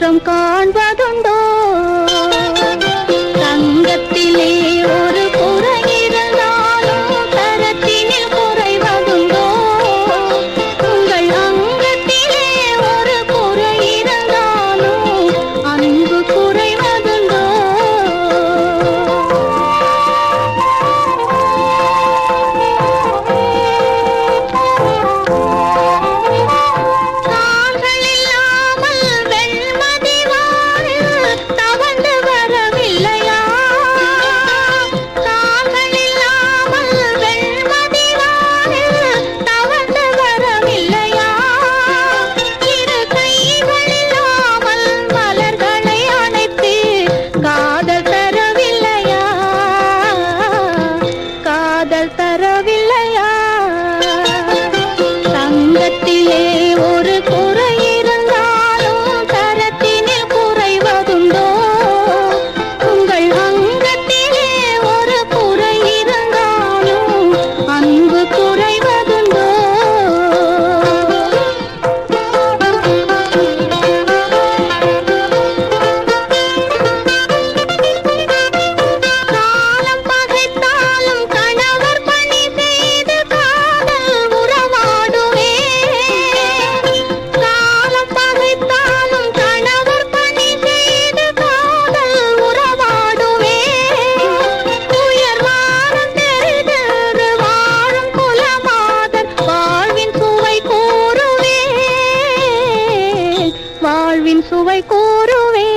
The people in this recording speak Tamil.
முகம் காண்பதுண்டோ? தங்கத்திலே ஒரு குறை இருந்தாலும் தரத்தினில் குறைவதுண்டோ? உங்கள் அங்கத்திலே ஒரு குறை இருந்தாலும் அன்பு குறைவதுண்டோ? தரவில்லையா? தங்கத்திலே ஒரு குறை இருந்தாலும் தரத்தினில் குறைவதுண்டோ? உங்கள் அங்கத்திலே ஒரு குறை இருந்தாலும் அன்பு குறைவதுண்டோ? காலம் பகைத்தாலும் கணவர் பணி செய்து காதல் உறவாடுவே. காலம் பகைத்தாலும் கணவர் பணி செய்து காதல் உறவாடுவே. உயர்வானம் தெரிந்து வாழும் குலமாதர் வாழ்வின் சுவை கூறுவே. வாழ்வின் சுவை கூறுவே.